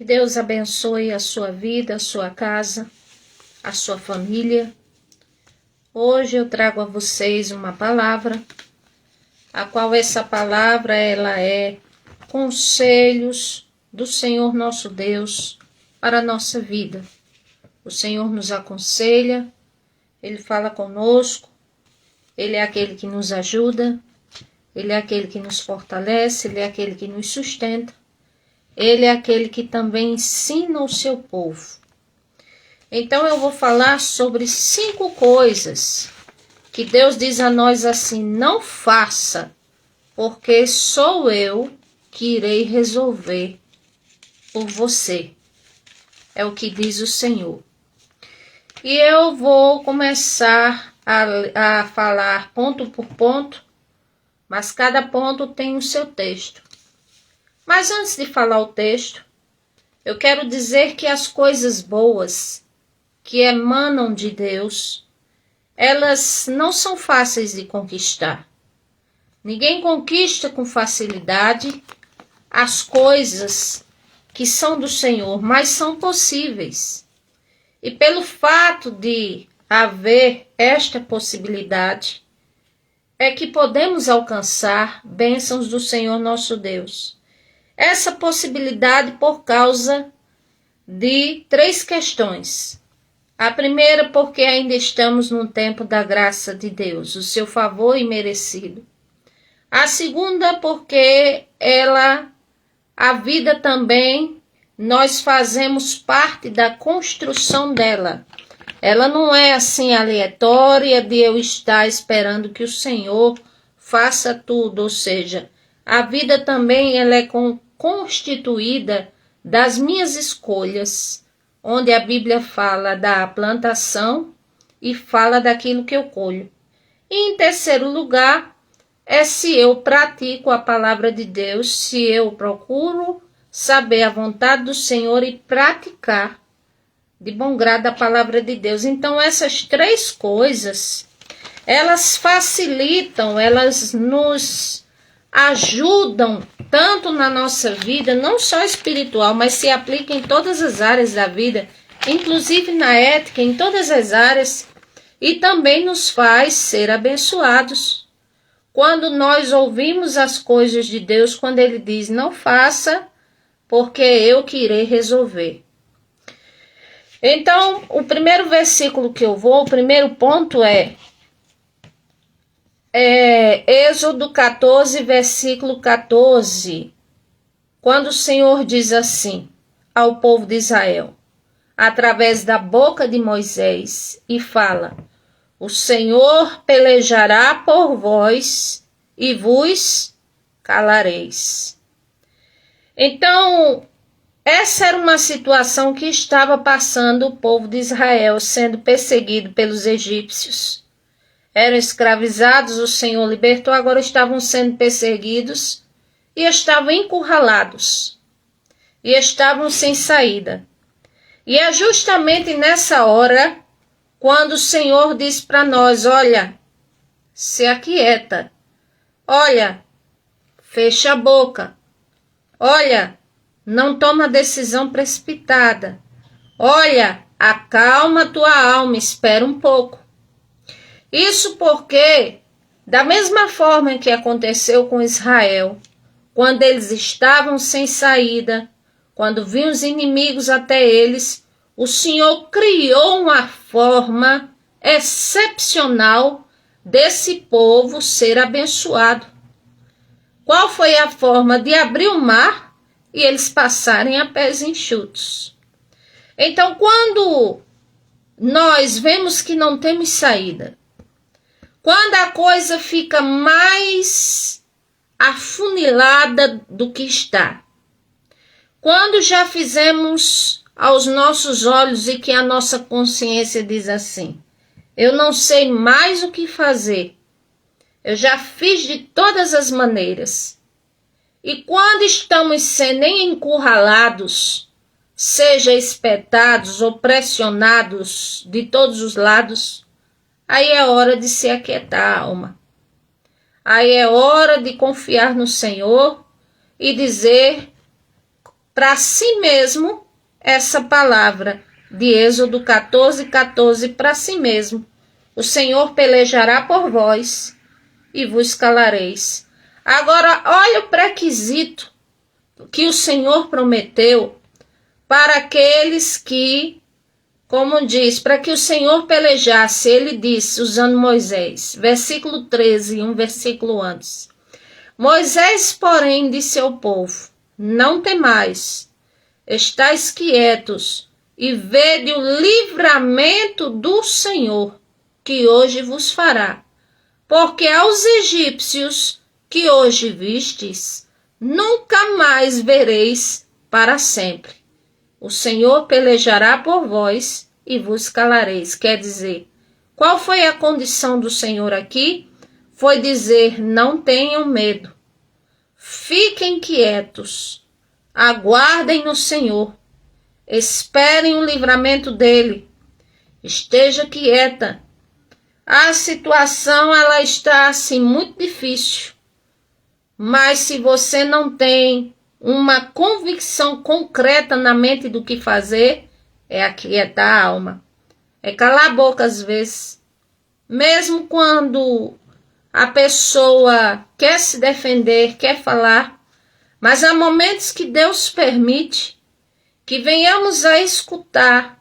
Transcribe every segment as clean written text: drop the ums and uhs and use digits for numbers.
Que Deus abençoe a sua vida, a sua casa, a sua família. Hoje eu trago a vocês uma palavra, a qual essa palavra ela é conselhos do Senhor nosso Deus para a nossa vida. O Senhor nos aconselha, Ele fala conosco, Ele é aquele que nos ajuda, Ele é aquele que nos fortalece, Ele é aquele que nos sustenta. Ele é aquele que também ensina o seu povo. Então eu vou falar sobre 5 coisas que Deus diz a nós assim: não faça, porque sou eu que irei resolver por você. É o que diz o Senhor. E eu vou começar a falar ponto por ponto, mas cada ponto tem o seu texto. Mas antes de falar o texto, eu quero dizer que as coisas boas que emanam de Deus, elas não são fáceis de conquistar. Ninguém conquista com facilidade as coisas que são do Senhor, mas são possíveis. E pelo fato de haver esta possibilidade, é que podemos alcançar bênçãos do Senhor nosso Deus. Essa possibilidade por causa de 3 questões. A primeira, porque ainda estamos num tempo da graça de Deus, o seu favor imerecido. A segunda, porque a vida também, nós fazemos parte da construção dela. Ela não é assim aleatória de eu estar esperando que o Senhor faça tudo, ou seja, a vida também ela é constituída das minhas escolhas, onde a Bíblia fala da plantação e fala daquilo que eu colho. E em terceiro lugar, é se eu pratico a palavra de Deus, se eu procuro saber a vontade do Senhor e praticar de bom grado a palavra de Deus. Então essas 3 coisas, elas facilitam, elas nos ajudam tanto na nossa vida, não só espiritual, mas se aplica em todas as áreas da vida, inclusive na ética, em todas as áreas, e também nos faz ser abençoados. Quando nós ouvimos as coisas de Deus, quando Ele diz, não faça, porque eu que irei resolver. Então, o primeiro versículo que eu vou, o primeiro ponto é Êxodo 14, versículo 14, quando o Senhor diz assim ao povo de Israel, através da boca de Moisés, e fala, o Senhor pelejará por vós e vos calareis. Então, essa era uma situação que estava passando o povo de Israel, sendo perseguido pelos egípcios. Eram escravizados, o Senhor libertou, agora estavam sendo perseguidos e estavam encurralados. E estavam sem saída. E é justamente nessa hora, quando o Senhor diz para nós, olha, se aquieta. Olha, fecha a boca. Olha, não toma decisão precipitada. Olha, acalma tua alma, espera um pouco. Isso porque, da mesma forma que aconteceu com Israel, quando eles estavam sem saída, quando vinham os inimigos até eles, o Senhor criou uma forma excepcional desse povo ser abençoado. Qual foi a forma? De abrir o mar e eles passarem a pés enxutos. Então, quando nós vemos que não temos saída, quando a coisa fica mais afunilada do que está, quando já fizemos aos nossos olhos e que a nossa consciência diz assim, eu não sei mais o que fazer, eu já fiz de todas as maneiras. E quando estamos sendo encurralados, seja espetados ou pressionados de todos os lados, aí é hora de se aquietar a alma. Aí é hora de confiar no Senhor e dizer para si mesmo essa palavra de Êxodo 14:14 para si mesmo. O Senhor pelejará por vós e vos calareis. Agora, olha o pré-requisito que o Senhor prometeu para aqueles que, como diz, para que o Senhor pelejasse, ele disse, usando Moisés, versículo 13, um versículo antes. Moisés, porém, disse ao povo, não temais, estais quietos e vede o livramento do Senhor, que hoje vos fará. Porque aos egípcios que hoje vistes, nunca mais vereis para sempre. O Senhor pelejará por vós e vos calareis. Quer dizer, qual foi a condição do Senhor aqui? Foi dizer, não tenham medo. Fiquem quietos. Aguardem no Senhor. Esperem o livramento dele. Esteja quieta. A situação ela está assim muito difícil. Mas se você não tem uma convicção concreta na mente do que fazer, é aquietar a alma. É calar a boca às vezes. Mesmo quando a pessoa quer se defender, quer falar, mas há momentos que Deus permite que venhamos a escutar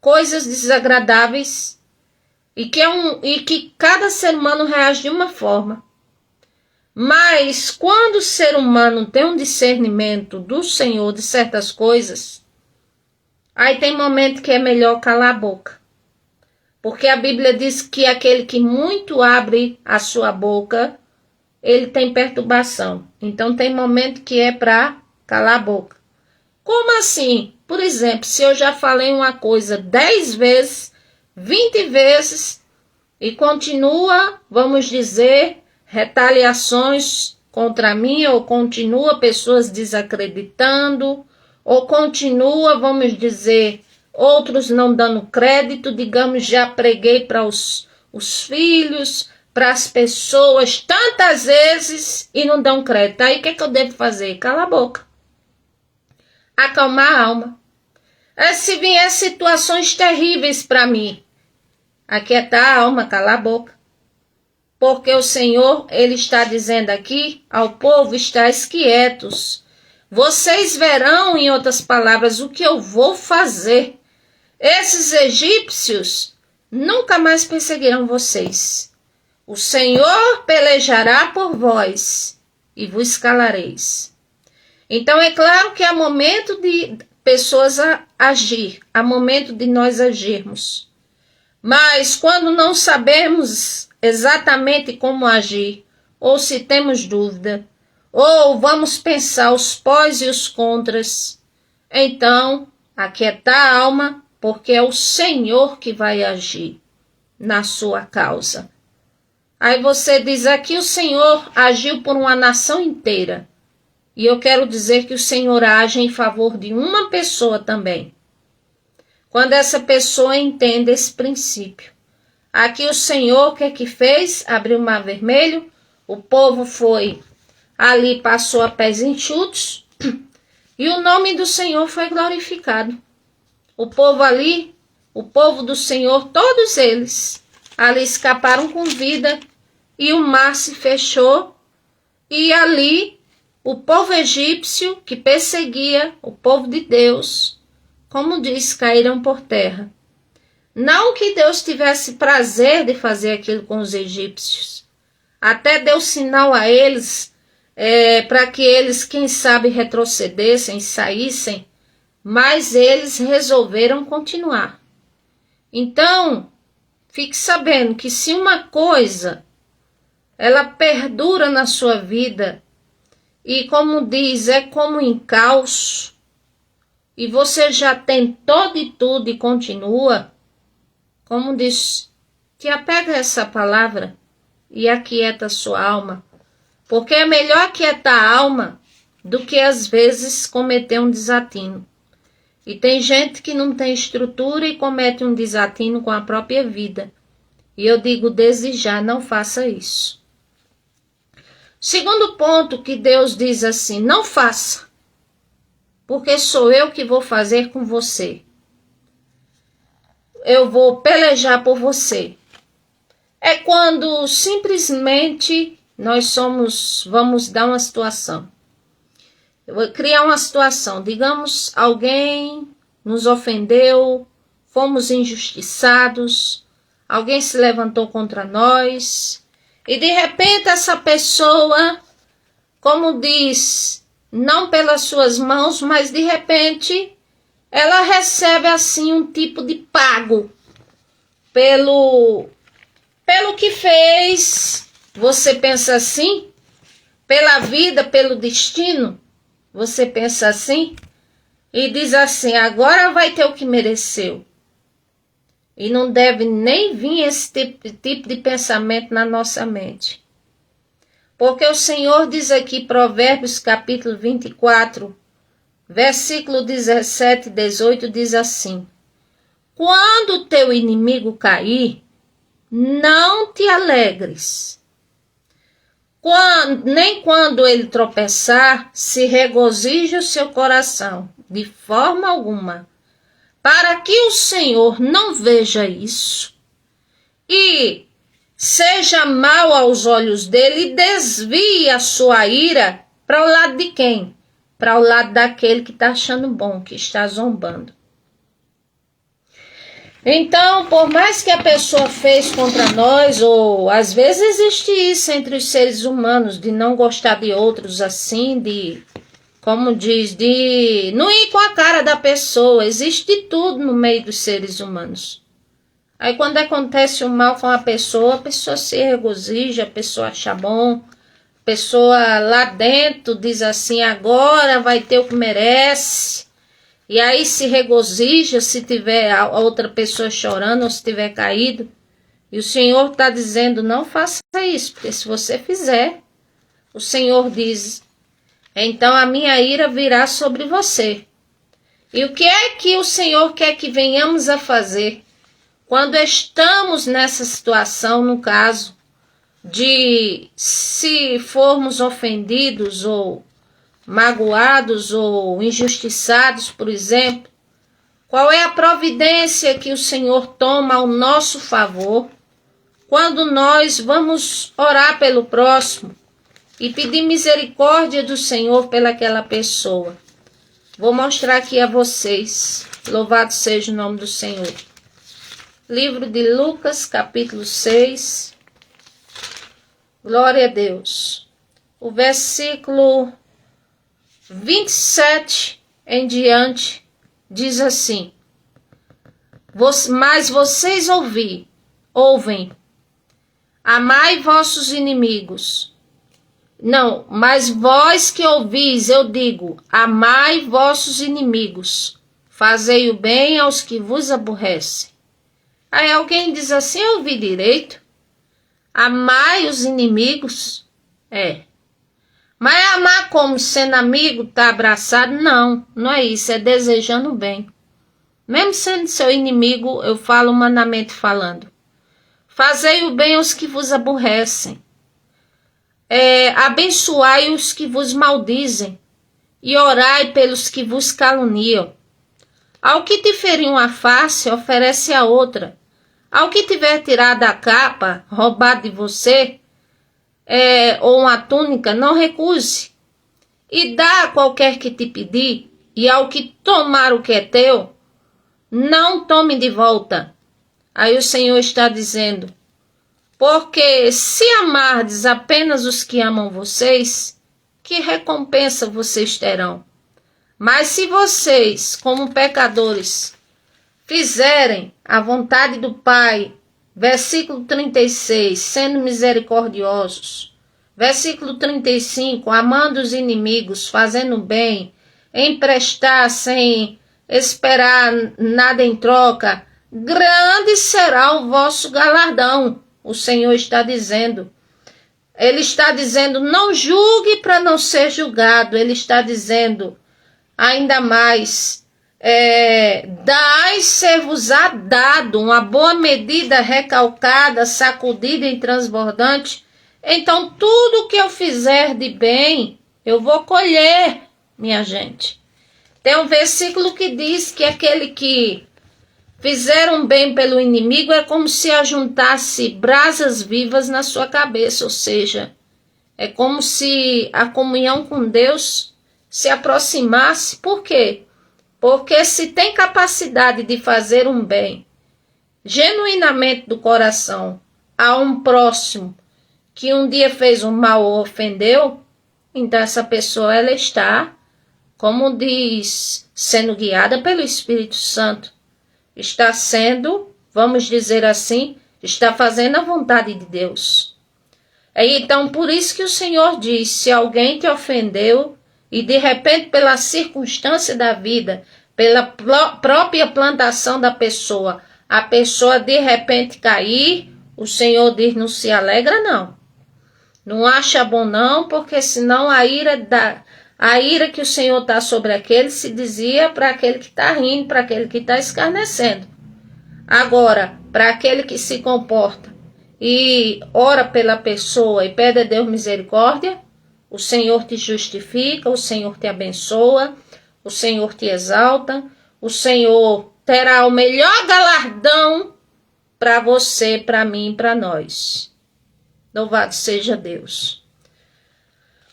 coisas desagradáveis e que cada ser humano reage de uma forma. Mas quando o ser humano tem um discernimento do Senhor de certas coisas, aí tem momento que é melhor calar a boca. Porque a Bíblia diz que aquele que muito abre a sua boca, ele tem perturbação. Então tem momento que é para calar a boca. Como assim? Por exemplo, se eu já falei uma coisa 10 vezes, 20 vezes, e continua, vamos dizer, retaliações contra mim, ou continua pessoas desacreditando, ou continua, vamos dizer, outros não dando crédito, digamos, já preguei para os filhos, para as pessoas tantas vezes e não dão crédito. Aí o que eu devo fazer? Cala a boca. Acalmar a alma. Se vier situações terríveis para mim, aquietar a alma, calar a boca. Porque o Senhor, ele está dizendo aqui ao povo, estáis quietos. Vocês verão, em outras palavras, o que eu vou fazer. Esses egípcios nunca mais perseguirão vocês. O Senhor pelejará por vós e vos calareis. Então é claro que há momento de pessoas agir, há momento de nós agirmos. Mas quando não sabemos exatamente como agir, ou se temos dúvida, ou vamos pensar os pós e os contras, então aquietar a alma, porque é o Senhor que vai agir na sua causa. Aí você diz aqui, o Senhor agiu por uma nação inteira. E eu quero dizer que o Senhor age em favor de uma pessoa também. Quando essa pessoa entende esse princípio. Aqui o Senhor, o que é que fez? Abriu o mar vermelho, o povo foi ali, passou a pés enxutos, e o nome do Senhor foi glorificado. O povo ali, o povo do Senhor, todos eles, ali escaparam com vida, e o mar se fechou, e ali o povo egípcio que perseguia o povo de Deus, como diz, caíram por terra. Não que Deus tivesse prazer de fazer aquilo com os egípcios. Até deu sinal a eles, para que eles, quem sabe, retrocedessem, saíssem, mas eles resolveram continuar. Então, fique sabendo que se uma coisa, ela perdura na sua vida, e como diz, é como um encalço, e você já tentou de tudo e continua, como diz, te apega a essa palavra e aquieta a sua alma, porque é melhor aquietar a alma do que às vezes cometer um desatino. E tem gente que não tem estrutura e comete um desatino com a própria vida. E eu digo, desde já, não faça isso. Segundo ponto que Deus diz assim, não faça. porque sou eu que vou fazer com você. Eu vou pelejar por você. É quando simplesmente vamos dar uma situação. Eu vou criar uma situação. Digamos, alguém nos ofendeu, fomos injustiçados, alguém se levantou contra nós, e de repente essa pessoa, como diz, não pelas suas mãos, mas de repente ela recebe assim um tipo de pago pelo que fez. Você pensa assim? Pela vida, pelo destino? Você pensa assim? E diz assim, agora vai ter o que mereceu. E não deve nem vir esse tipo de pensamento na nossa mente. Porque o Senhor diz aqui, Provérbios capítulo 24, versículo 17 e 18, diz assim: quando teu inimigo cair, não te alegres. Nem quando ele tropeçar, se regozije o seu coração, de forma alguma, para que o Senhor não veja isso e seja mal aos olhos dele e desvie a sua ira para o lado de quem? Para o lado daquele que está achando bom, que está zombando. Então, por mais que a pessoa fez contra nós, ou às vezes existe isso entre os seres humanos, de não gostar de outros assim, de, como diz, de não ir com a cara da pessoa, existe de tudo no meio dos seres humanos. Aí quando acontece o mal com a pessoa se regozija, a pessoa acha bom, a pessoa lá dentro diz assim, agora vai ter o que merece. E aí se regozija se tiver a outra pessoa chorando ou se tiver caído. E o Senhor está dizendo, não faça isso, porque se você fizer, o Senhor diz, então a minha ira virá sobre você. E o que é que o Senhor quer que venhamos a fazer? Quando estamos nessa situação, no caso de se formos ofendidos ou magoados ou injustiçados, por exemplo, qual é a providência que o Senhor toma ao nosso favor quando nós vamos orar pelo próximo e pedir misericórdia do Senhor pelaquela pessoa? Vou mostrar aqui a vocês. Louvado seja o nome do Senhor. Livro de Lucas, capítulo 6. Glória a Deus. O versículo 27 em diante diz assim: mas vocês ouvem, amai vossos inimigos. Não, mas vós que ouvis, eu digo, amai vossos inimigos, fazei o bem aos que vos aborrecem. Aí alguém diz assim, eu ouvi direito, amai os inimigos, mas amar como sendo amigo, tá abraçado, não é isso, é desejando o bem. Mesmo sendo seu inimigo, eu falo humanamente falando. Fazei o bem aos que vos aborrecem. Abençoai os que vos maldizem e orai pelos que vos caluniam. Ao que te ferir uma face, oferece a outra. Ao que tiver tirado a capa, roubado de você, ou uma túnica, não recuse. E dá a qualquer que te pedir, e ao que tomar o que é teu, não tome de volta. Aí o Senhor está dizendo, porque se amardes apenas os que amam vocês, que recompensa vocês terão? Mas se vocês, como pecadores, fizerem a vontade do Pai, versículo 36, sendo misericordiosos, versículo 35, amando os inimigos, fazendo bem, emprestar sem esperar nada em troca, grande será o vosso galardão. O Senhor está dizendo. Ele está dizendo, não julgue para não ser julgado. Ele está dizendo, ainda mais, dai-se-vos-á dado, uma boa medida recalcada, sacudida e transbordante. Então tudo que eu fizer de bem, eu vou colher, minha gente. Tem um versículo que diz que aquele que fizer um bem pelo inimigo é como se ajuntasse brasas vivas na sua cabeça, ou seja, é como se a comunhão com Deus se aproximasse. Por quê? Porque se tem capacidade de fazer um bem genuinamente do coração a um próximo que um dia fez um mal ou ofendeu, então essa pessoa ela está, como diz, sendo guiada pelo Espírito Santo. Está sendo, vamos dizer assim, está fazendo a vontade de Deus. Então, por isso que o Senhor diz, se alguém te ofendeu e de repente pela circunstância da vida, pela própria plantação da pessoa, a pessoa de repente cair, o Senhor diz, não se alegra não. Não acha bom não, porque senão a ira que o Senhor está sobre aquele se dizia para aquele que está rindo, para aquele que está escarnecendo. Agora, para aquele que se comporta e ora pela pessoa e pede a Deus misericórdia, o Senhor te justifica, o Senhor te abençoa, o Senhor te exalta, o Senhor terá o melhor galardão para você, para mim, para nós. Louvado seja Deus.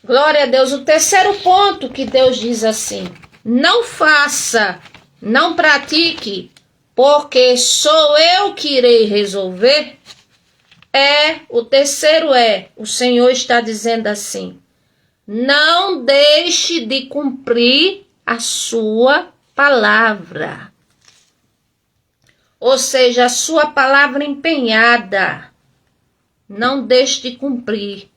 Glória a Deus. O terceiro ponto que Deus diz assim: não faça, não pratique, porque sou eu que irei resolver. O terceiro o Senhor está dizendo assim: não deixe de cumprir a sua palavra. Ou seja, a sua palavra empenhada. Não deixe de cumprir.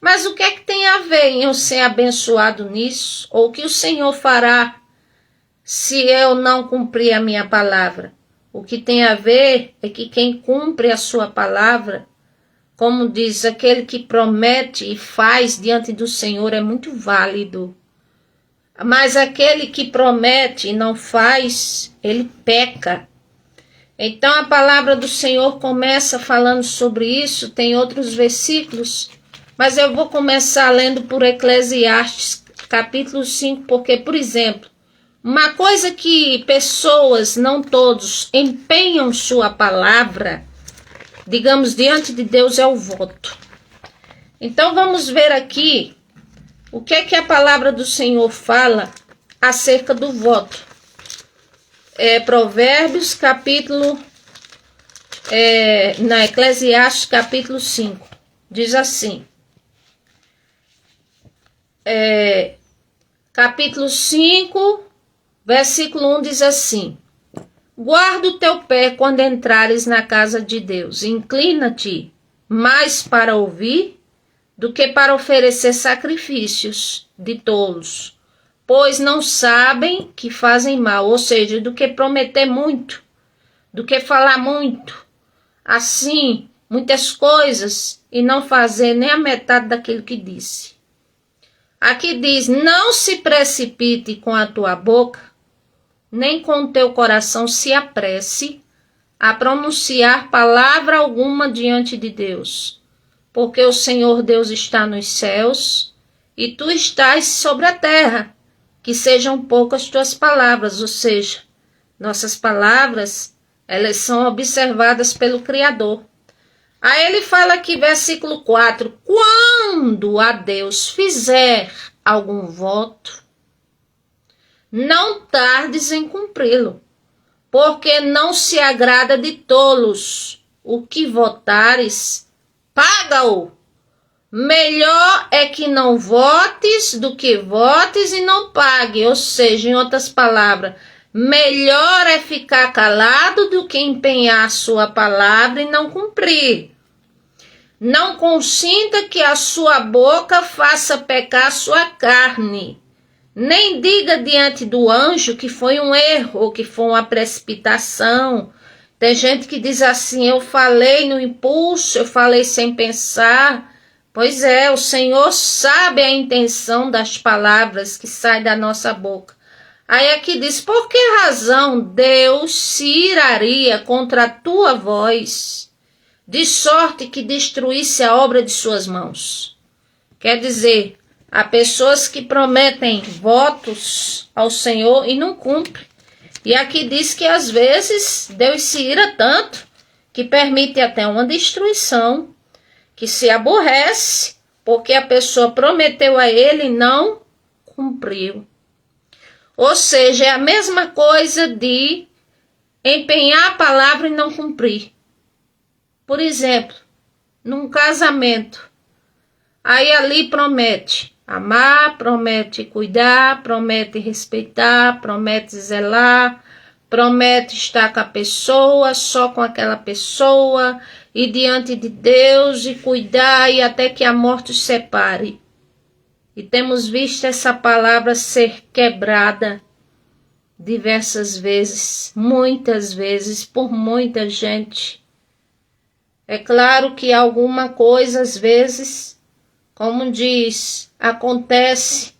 Mas o que é que tem a ver em eu ser abençoado nisso? Ou o que o Senhor fará se eu não cumprir a minha palavra? O que tem a ver é que quem cumpre a sua palavra, como diz, aquele que promete e faz diante do Senhor é muito válido. Mas aquele que promete e não faz, ele peca. Então a palavra do Senhor começa falando sobre isso, tem outros versículos, mas eu vou começar lendo por Eclesiastes, capítulo 5, porque, por exemplo, uma coisa que pessoas, não todos, empenham sua palavra, digamos, diante de Deus é o voto. Então vamos ver aqui o que é que a palavra do Senhor fala acerca do voto. Provérbios, capítulo, na Eclesiastes, capítulo 5, diz assim, capítulo 5, versículo 1 diz assim: guarda o teu pé quando entrares na casa de Deus, inclina-te mais para ouvir do que para oferecer sacrifícios de tolos, pois não sabem que fazem mal, ou seja, do que prometer muito, do que falar muito, assim, muitas coisas, e não fazer nem a metade daquilo que disse. Aqui diz, não se precipite com a tua boca, nem com o teu coração se apresse a pronunciar palavra alguma diante de Deus, porque o Senhor Deus está nos céus e tu estás sobre a terra. Que sejam poucas tuas palavras, ou seja, nossas palavras, elas são observadas pelo Criador. Aí ele fala aqui, versículo 4, quando a Deus fizer algum voto, não tardes em cumpri-lo, porque não se agrada de tolos. O que votares, paga-o. Melhor é que não votes do que votes e não pague. Ou seja, em outras palavras, melhor é ficar calado do que empenhar a sua palavra e não cumprir. Não consinta que a sua boca faça pecar a sua carne. Nem diga diante do anjo que foi um erro ou que foi uma precipitação. Tem gente que diz assim, eu falei no impulso, eu falei sem pensar. Pois o Senhor sabe a intenção das palavras que saem da nossa boca. Aí aqui diz, por que razão Deus se iraria contra a tua voz, de sorte que destruísse a obra de suas mãos? Quer dizer, Há pessoas que prometem votos ao Senhor e não cumprem. E aqui diz que às vezes Deus se ira tanto que permite até uma destruição, que se aborrece porque a pessoa prometeu a ele e não cumpriu. Ou seja, é a mesma coisa de empenhar a palavra e não cumprir. Por exemplo, num casamento, aí ali promete amar, promete cuidar, promete respeitar, promete zelar, promete estar com a pessoa, só com aquela pessoa, e diante de Deus, e cuidar, e até que a morte os separe. E temos visto essa palavra ser quebrada diversas vezes, muitas vezes, por muita gente. É claro que alguma coisa, às vezes, como diz, acontece,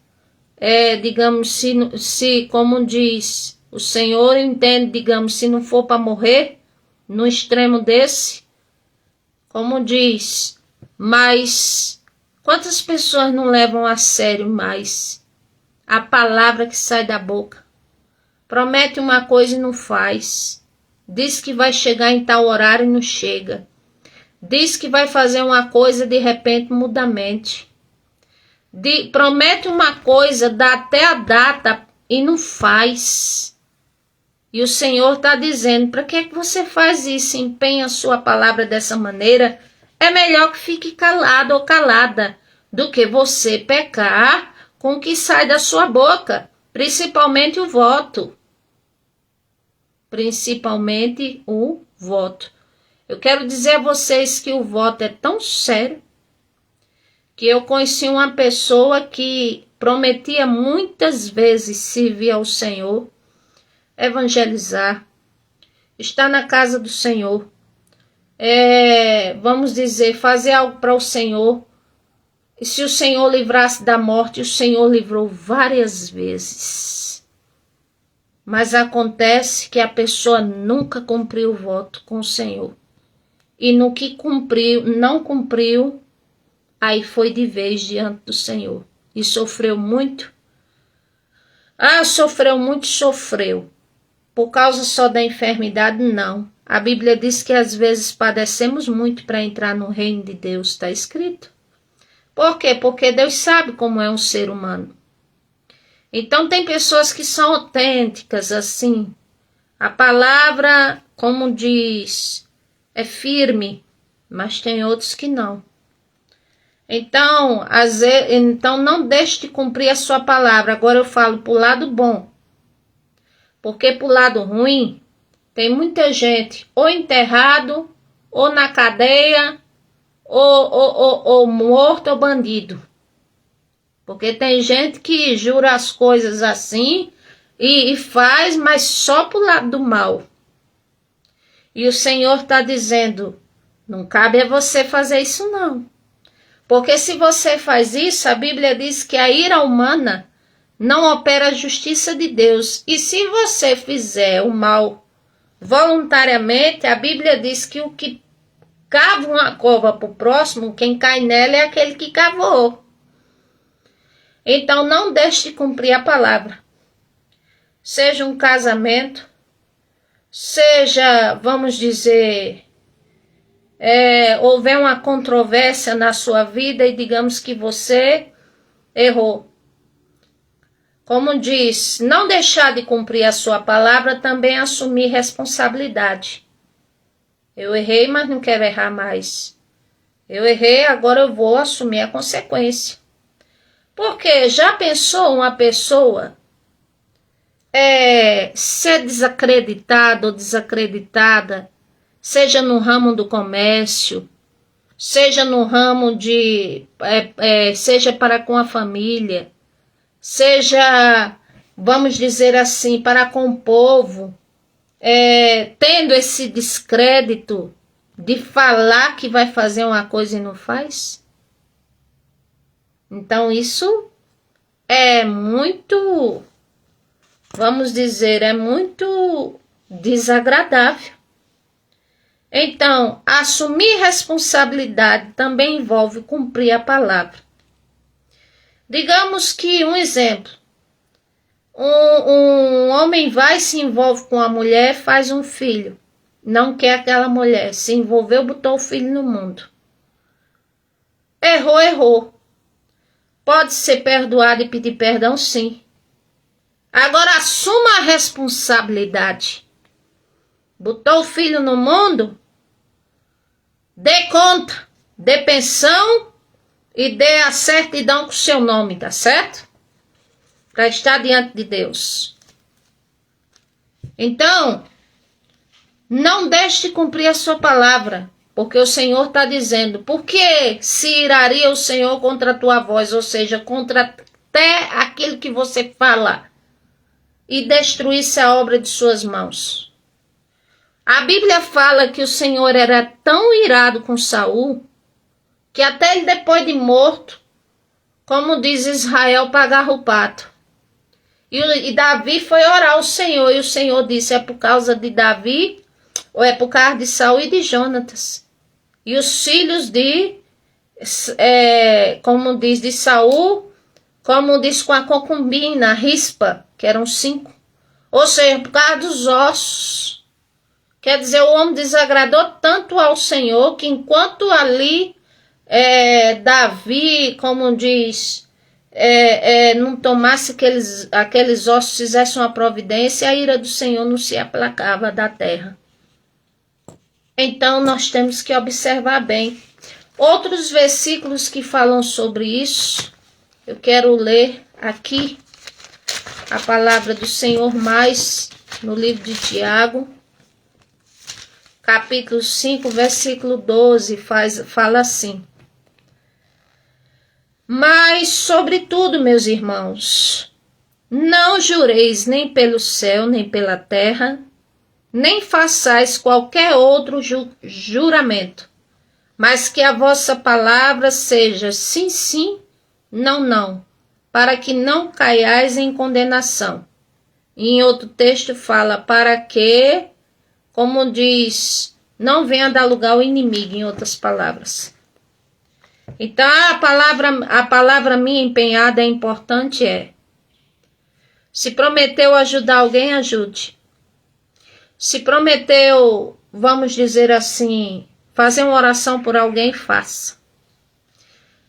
digamos, se como diz, o Senhor entende, digamos, se não for para morrer, no extremo desse, como diz, mas quantas pessoas não levam a sério mais a palavra que sai da boca? Promete uma coisa e não faz. Diz que vai chegar em tal horário e não chega. Diz que vai fazer uma coisa e de repente muda a mente. Promete uma coisa, dá até a data e não faz. E o Senhor está dizendo, para que você faz isso, empenha a sua palavra dessa maneira? É melhor que fique calado ou calada do que você pecar com o que sai da sua boca, principalmente o voto. Principalmente o voto. Eu quero dizer a vocês que o voto é tão sério que eu conheci uma pessoa que prometia muitas vezes servir ao Senhor, evangelizar, estar na casa do Senhor, vamos dizer, fazer algo para o Senhor. E se o Senhor livrasse da morte, o Senhor livrou várias vezes. Mas acontece que a pessoa nunca cumpriu o voto com o Senhor. E no que cumpriu, não cumpriu, aí foi de vez diante do Senhor. E sofreu muito. Sofreu muito, sofreu. Por causa só da enfermidade, não. A Bíblia diz que às vezes padecemos muito para entrar no reino de Deus, está escrito. Por quê? Porque Deus sabe como é um ser humano. Então tem pessoas que são autênticas, assim. A palavra, como diz, é firme, mas tem outros que não. Então, não deixe de cumprir a sua palavra. Agora eu falo para o lado bom. Porque para o lado ruim, tem muita gente ou enterrado, ou na cadeia, ou morto ou bandido. Porque tem gente que jura as coisas assim e faz, mas só para o lado do mal. E o Senhor está dizendo, não cabe a você fazer isso não. Porque se você faz isso, a Bíblia diz que a ira humana não opera a justiça de Deus. E se você fizer o mal voluntariamente, a Bíblia diz que o que cava uma cova para o próximo, quem cai nela é aquele que cavou. Então não deixe de cumprir a palavra. Seja um casamento, seja, vamos dizer, houver uma controvérsia na sua vida e digamos que você errou. Como diz, não deixar de cumprir a sua palavra, também assumir responsabilidade. Eu errei, mas não quero errar mais. Eu errei, agora eu vou assumir a consequência. Porque já pensou uma pessoa ser desacreditada ou desacreditada, seja no ramo do comércio, seja no ramo seja para com a família, seja, vamos dizer assim, para com o povo, tendo esse descrédito de falar que vai fazer uma coisa e não faz? Então isso é muito, vamos dizer, é muito desagradável. Então, assumir responsabilidade também envolve cumprir a palavra. Digamos que, um exemplo, um homem vai e se envolve com a mulher, faz um filho. Não quer aquela mulher, se envolveu, botou o filho no mundo. Errou, errou. Pode ser perdoado e pedir perdão, sim. Agora assuma a responsabilidade. Botou o filho no mundo, dê conta, dê pensão e dê a certidão com o seu nome, tá certo? Para estar diante de Deus. Então, não deixe de cumprir a sua palavra, porque o Senhor está dizendo, por que se iraria o Senhor contra a tua voz, ou seja, contra até aquilo que você fala, e destruísse a obra de suas mãos? A Bíblia fala que o Senhor era tão irado com Saul, que até ele depois de morto, como diz Israel, pagava o pato. E Davi foi orar ao Senhor, e o Senhor disse, é por causa de Davi, ou é por causa de Saul e de Jonatas. E os filhos de, como diz, de Saul, como diz com a concubina, Rispa, que eram 5. Ou seja, por causa dos ossos. Quer dizer, o homem desagradou tanto ao Senhor, que enquanto ali, Davi, como diz, não tomasse aqueles ossos, fizesse uma providência, a ira do Senhor não se aplacava da terra. Então, nós temos que observar bem. Outros versículos que falam sobre isso, eu quero ler aqui a palavra do Senhor mais no livro de Tiago, capítulo 5, versículo 12, fala assim. Mas, sobretudo, meus irmãos, não jureis nem pelo céu, nem pela terra, nem façais qualquer outro juramento, mas que a vossa palavra seja sim, sim, não, não, para que não caiais em condenação. E em outro texto fala, para que, como diz, não venha dar lugar ao inimigo, em outras palavras. Então, a palavra minha empenhada é importante, se prometeu ajudar alguém, ajude. Se prometeu, vamos dizer assim, fazer uma oração por alguém, faça.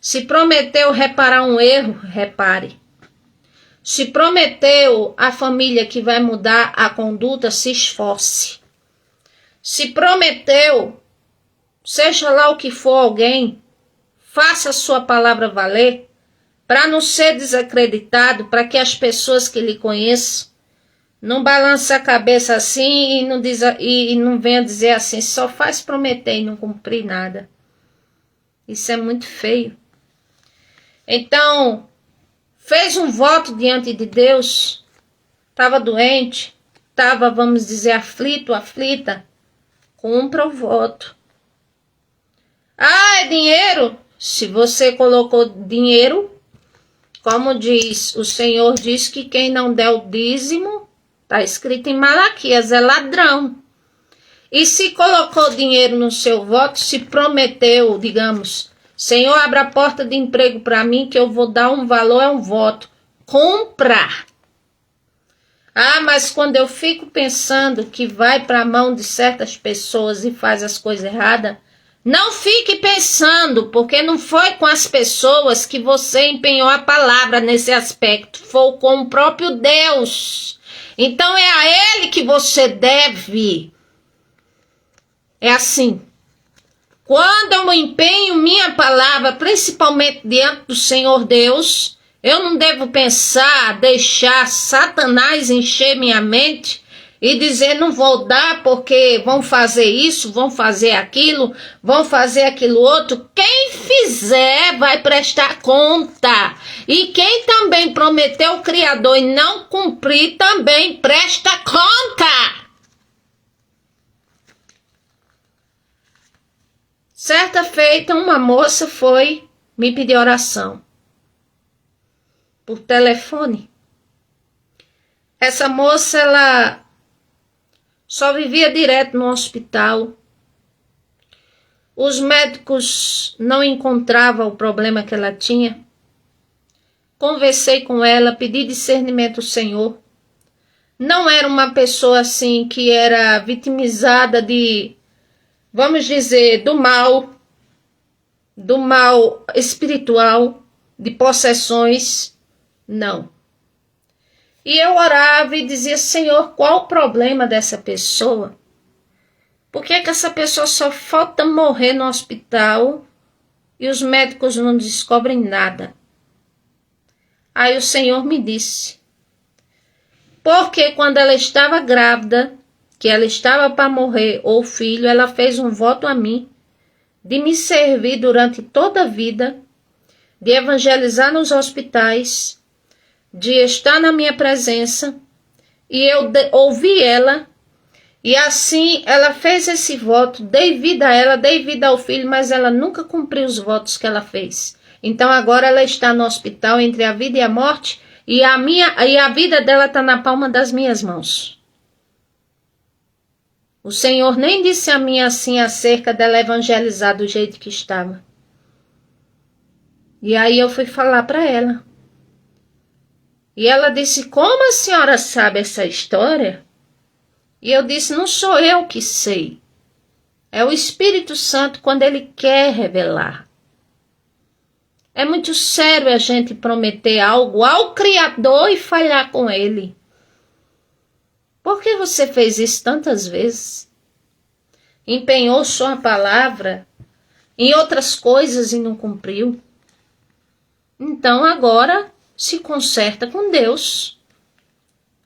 Se prometeu reparar um erro, repare. Se prometeu a família que vai mudar a conduta, se esforce. Se prometeu, seja lá o que for alguém, faça a sua palavra valer, para não ser desacreditado, para que as pessoas que lhe conheçam não balance a cabeça assim e não venha dizer assim, só faz prometer e não cumprir nada. Isso é muito feio. Então, fez um voto diante de Deus, estava doente, estava, vamos dizer, aflito, aflita, cumpra o voto. Ah, é dinheiro? Se você colocou dinheiro, como diz, o Senhor diz que quem não der o dízimo, está escrito em Malaquias, é ladrão. E se colocou dinheiro no seu voto, se prometeu, digamos, Senhor, abre a porta de emprego para mim que eu vou dar um valor, é um voto. Compra. Ah, mas quando eu fico pensando que vai para a mão de certas pessoas e faz as coisas erradas, não fique pensando, porque não foi com as pessoas que você empenhou a palavra nesse aspecto, foi com o próprio Deus. Então é a Ele que você deve. É assim. Quando eu empenho minha palavra, principalmente diante do Senhor Deus, eu não devo pensar, deixar Satanás encher minha mente e dizer não vou dar porque vão fazer isso, vão fazer aquilo outro. Quem fizer vai prestar conta. E quem também prometeu o Criador e não cumprir também presta conta. Certa feita, uma moça foi me pedir oração por telefone. Essa moça, ela só vivia direto no hospital. Os médicos não encontravam o problema que ela tinha. conversei com ela, pedi discernimento ao Senhor. Não era uma pessoa assim que era vitimizada de, vamos dizer, do mal espiritual, de possessões, não. E eu orava e dizia, Senhor, qual o problema dessa pessoa? Por que essa pessoa só falta morrer no hospital e os médicos não descobrem nada? Aí o Senhor me disse, porque quando ela estava grávida, que ela estava para morrer, ou filho, ela fez um voto a mim, de me servir durante toda a vida, de evangelizar nos hospitais, de estar na minha presença, e eu ouvi ela, e assim ela fez esse voto, dei vida a ela, dei vida ao filho, mas ela nunca cumpriu os votos que ela fez. Então agora ela está no hospital entre a vida e a morte, e a vida dela está na palma das minhas mãos. O Senhor nem disse a mim assim acerca dela evangelizar do jeito que estava. E aí eu fui falar para ela. E ela disse, como a senhora sabe essa história? E eu disse, não sou eu que sei. É o Espírito Santo quando ele quer revelar. É muito sério a gente prometer algo ao Criador e falhar com ele. Por que você fez isso tantas vezes? Empenhou sua palavra em outras coisas e não cumpriu? Então agora se conserta com Deus.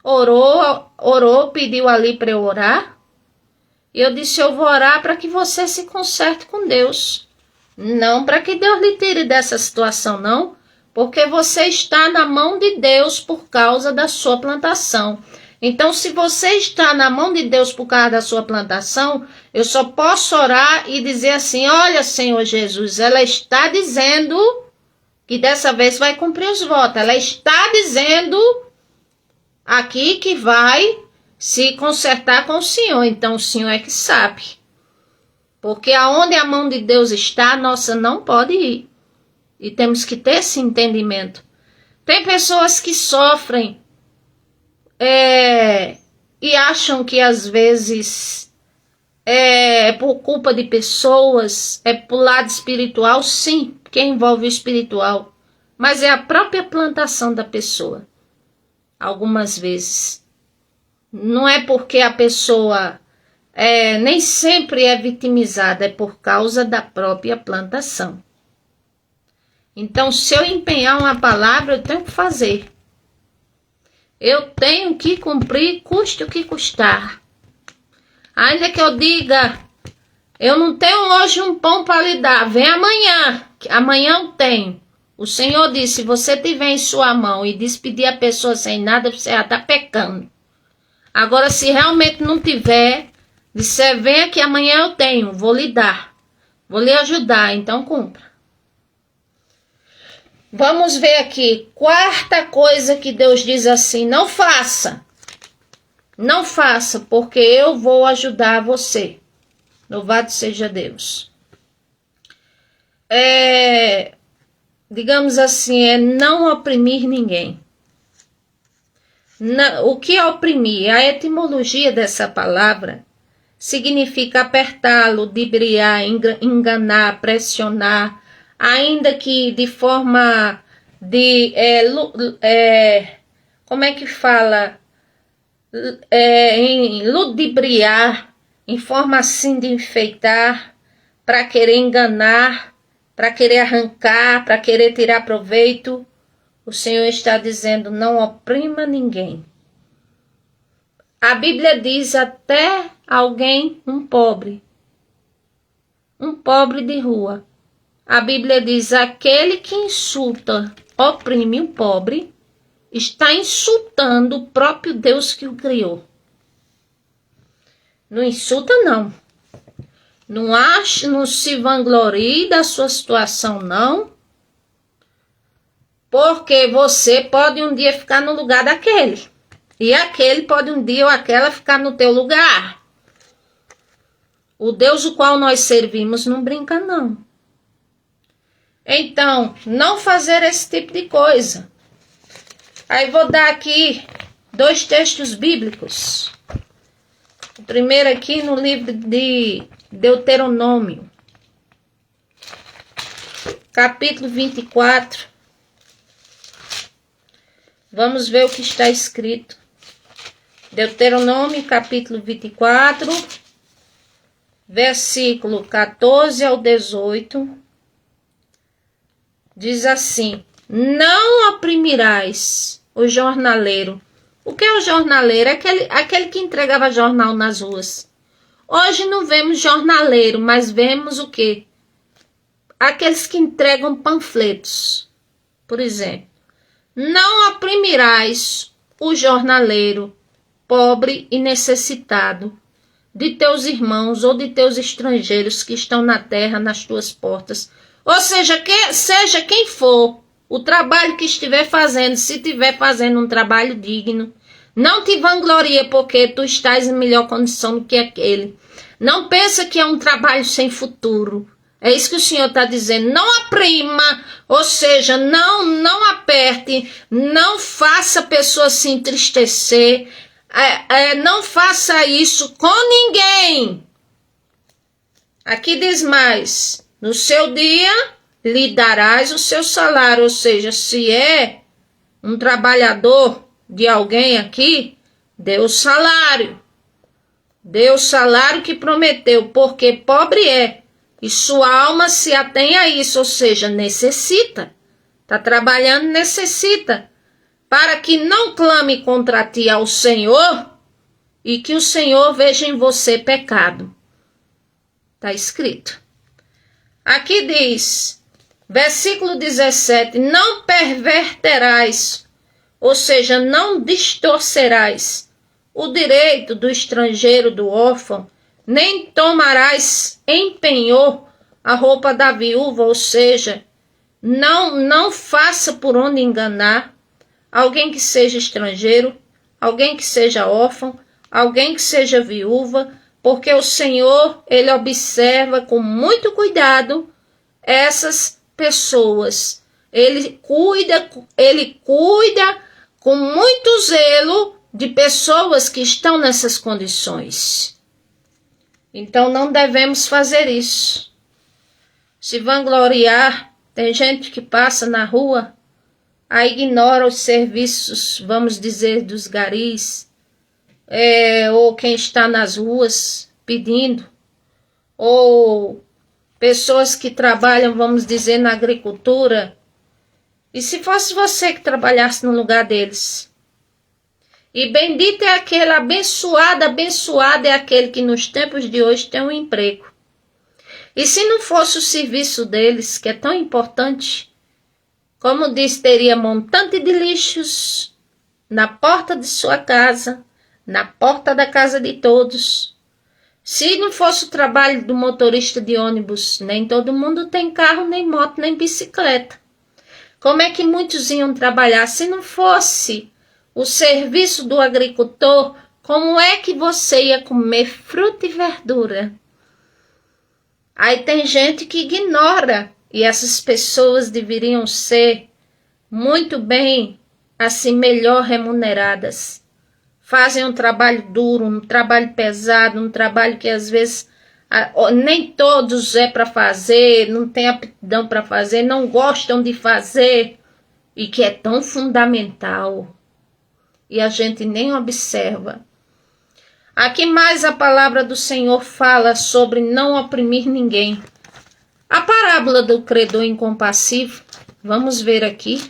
Orou, pediu ali para eu orar. E eu disse, eu vou orar para que você se conserte com Deus. Não para que Deus lhe tire dessa situação, não. Porque você está na mão de Deus por causa da sua plantação. Então, se você está na mão de Deus por causa da sua plantação, eu só posso orar e dizer assim, olha, Senhor Jesus, ela está dizendo que dessa vez vai cumprir os votos. Ela está dizendo aqui que vai se consertar com o Senhor. Então, o Senhor é que sabe. Porque aonde a mão de Deus está, a nossa não pode ir. E temos que ter esse entendimento. Tem pessoas que sofrem e acham que às vezes é por culpa de pessoas, é por lado espiritual, sim, porque envolve o espiritual. Mas é a própria plantação da pessoa. Algumas vezes. Não é porque a pessoa nem sempre é vitimizada, é por causa da própria plantação. Então, se eu empenhar uma palavra, eu tenho que fazer. Eu tenho que cumprir, custe o que custar. Ainda que eu diga, eu não tenho hoje um pão para lhe dar, vem amanhã, que amanhã eu tenho. O Senhor disse, se você tiver em sua mão e despedir a pessoa sem nada, você já está pecando. Agora, se realmente não tiver, disser, venha que amanhã eu tenho, vou lhe dar, vou lhe ajudar, então cumpra. Vamos ver aqui, quarta coisa que Deus diz assim, não faça. Não faça, porque eu vou ajudar você. Louvado seja Deus. Digamos assim, não oprimir ninguém. O que é oprimir? A etimologia dessa palavra significa apertar, ludibriar, enganar, pressionar, ainda que de forma de, como é que fala? Em ludibriar, em forma assim de enfeitar, para querer enganar, para querer arrancar, para querer tirar proveito. O Senhor está dizendo, não oprima ninguém. A Bíblia diz até alguém, um pobre de rua. A Bíblia diz, aquele que insulta, oprime o pobre, está insultando o próprio Deus que o criou. Não insulta, não. Não se vanglorie da sua situação, não. Porque você pode um dia ficar no lugar daquele. E aquele pode um dia ou aquela ficar no teu lugar. O Deus o qual nós servimos não brinca, não. Então, não fazer esse tipo de coisa. Aí vou dar aqui 2 textos bíblicos. O primeiro aqui no livro de Deuteronômio, capítulo 24. Vamos ver o que está escrito. Deuteronômio, capítulo 24, versículo 14 ao 18. Diz assim: não oprimirás o jornaleiro. O que é o jornaleiro? Aquele que entregava jornal nas ruas. Hoje não vemos jornaleiro, mas vemos o quê? Aqueles que entregam panfletos, por exemplo. Não oprimirás o jornaleiro, pobre e necessitado, de teus irmãos ou de teus estrangeiros que estão na terra, nas tuas portas. Ou seja, seja quem for, o trabalho que estiver fazendo, se estiver fazendo um trabalho digno, não te vangloria porque tu estás em melhor condição do que aquele. Não pensa que é um trabalho sem futuro. É isso que o Senhor está dizendo. Não oprima, ou seja, não aperte, não faça a pessoa se entristecer, não faça isso com ninguém. Aqui diz mais: no seu dia lhe darás o seu salário, ou seja, se é um trabalhador de alguém aqui, dê o salário. Dê o salário que prometeu, porque pobre é, e sua alma se atém a isso, ou seja, necessita. Está trabalhando, necessita. Para que não clame contra ti ao Senhor, e que o Senhor veja em você pecado. Está escrito. Aqui diz, versículo 17, não perverterás, ou seja, não distorcerás o direito do estrangeiro, do órfão, nem tomarás em penhor a roupa da viúva, ou seja, não faça por onde enganar alguém que seja estrangeiro, alguém que seja órfão, alguém que seja viúva, porque o Senhor, Ele observa com muito cuidado essas pessoas. Ele cuida com muito zelo de pessoas que estão nessas condições. Então não devemos fazer isso. Se vangloriar, tem gente que passa na rua, aí ignora os serviços, vamos dizer, dos garis, ou quem está nas ruas pedindo, ou pessoas que trabalham, vamos dizer, na agricultura. E se fosse você que trabalhasse no lugar deles? E bendito é aquele, abençoado é aquele que nos tempos de hoje tem um emprego. E se não fosse o serviço deles, que é tão importante, como diz, teria montante de lixos na porta de sua casa, na porta da casa de todos. Se não fosse o trabalho do motorista de ônibus, nem todo mundo tem carro, nem moto, nem bicicleta. Como é que muitos iam trabalhar? Se não fosse o serviço do agricultor, como é que você ia comer fruta e verdura? Aí tem gente que ignora, e essas pessoas deveriam ser muito bem, assim, melhor remuneradas. Fazem um trabalho duro, um trabalho pesado, um trabalho que às vezes nem todos é para fazer, não tem aptidão para fazer, não gostam de fazer, e que é tão fundamental. E a gente nem observa. Aqui mais a palavra do Senhor fala sobre não oprimir ninguém. A parábola do credor incompassivo, vamos ver aqui.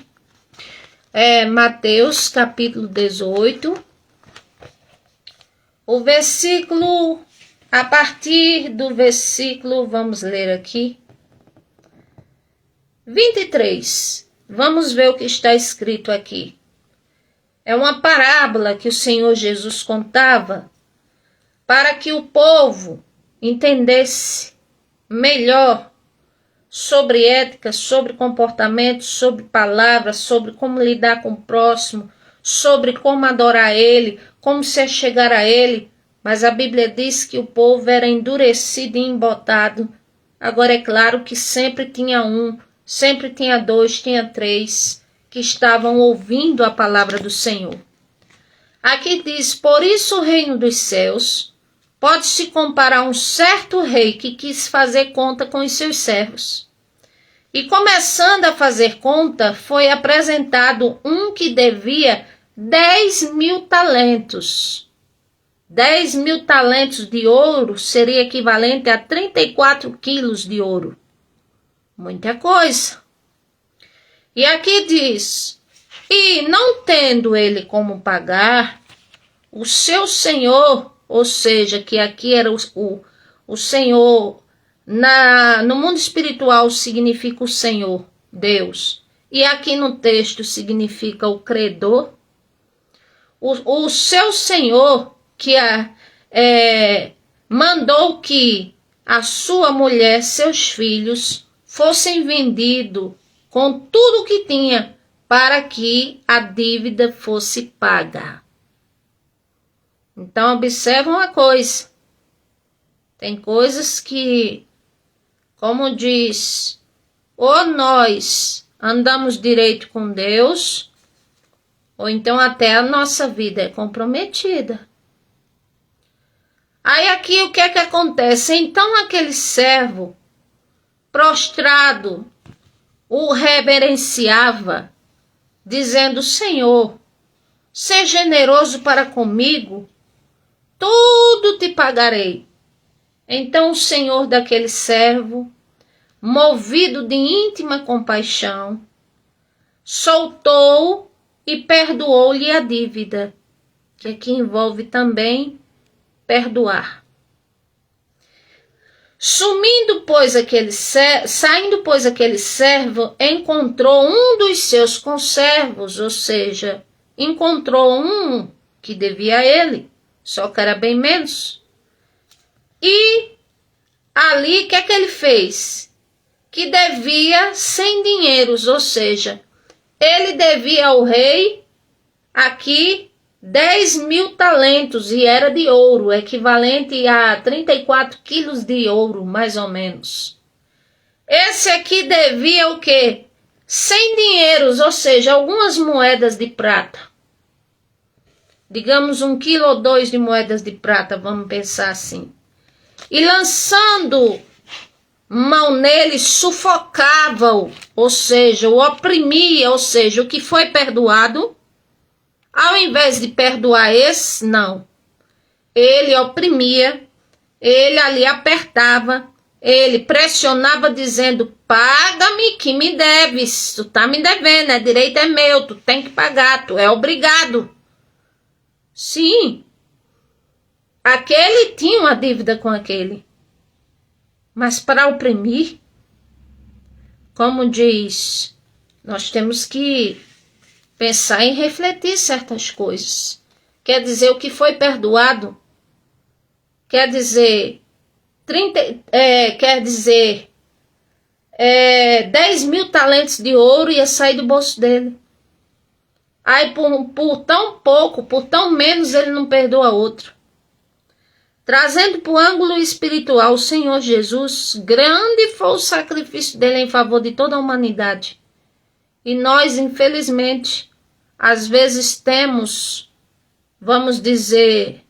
Mateus capítulo 18. O versículo, a partir do versículo, vamos ler aqui, 23. Vamos ver o que está escrito aqui. É uma parábola que o Senhor Jesus contava para que o povo entendesse melhor sobre ética, sobre comportamento, sobre palavras, sobre como lidar com o próximo, sobre como adorar Ele, como se chegar a Ele. Mas a Bíblia diz que o povo era endurecido e embotado. Agora é claro que sempre tinha um, sempre tinha dois, tinha três, que estavam ouvindo a palavra do Senhor. Aqui diz: por isso o reino dos céus pode se comparar a um certo rei que quis fazer conta com os seus servos. E começando a fazer conta, foi apresentado um que devia 10.000 talentos. 10.000 talentos de ouro seria equivalente a 34 quilos de ouro. Muita coisa. E aqui diz: e não tendo ele como pagar, o seu senhor, ou seja, que aqui era o senhor, no mundo espiritual significa o Senhor, Deus. E aqui no texto significa o credor. O seu senhor que mandou que a sua mulher, seus filhos, fossem vendidos com tudo o que tinha, para que a dívida fosse paga. Então, observa uma coisa. Tem coisas que, como diz, ou nós andamos direito com Deus, ou então até a nossa vida é comprometida. Aí aqui o que é que acontece? Então aquele servo prostrado o reverenciava, dizendo: Senhor, seja generoso para comigo, tudo te pagarei. Então o senhor daquele servo, movido de íntima compaixão, soltou e perdoou-lhe a dívida, que aqui envolve também perdoar. Saindo, pois, aquele servo, encontrou um dos seus conservos, ou seja, encontrou um que devia a ele, só que era bem menos. E ali, o que é que ele fez? Que devia 100 dinheiros, ou seja, ele devia ao rei aqui 10.000 talentos, e era de ouro, equivalente a 34 quilos de ouro, mais ou menos. Esse aqui devia o quê? 100 dinheiros, ou seja, algumas moedas de prata. Digamos 1 quilo ou 2 de moedas de prata, vamos pensar assim. E lançando mão nele, sufocava-o, ou seja, o oprimia, ou seja, o que foi perdoado, ao invés de perdoar esse, não. Ele oprimia, ele ali apertava, ele pressionava dizendo: paga-me que me deves, tu tá me devendo, direito é meu, tu tem que pagar, tu é obrigado. Sim, aquele tinha uma dívida com aquele. Mas para oprimir, como diz, nós temos que pensar e refletir certas coisas. Quer dizer, o que foi perdoado, quer dizer, 10.000 talentos de ouro ia sair do bolso dele. Aí por tão pouco, por tão menos, ele não perdoa outro. Trazendo para o ângulo espiritual o Senhor Jesus, grande foi o sacrifício dele em favor de toda a humanidade. E nós, infelizmente, às vezes temos, vamos dizer,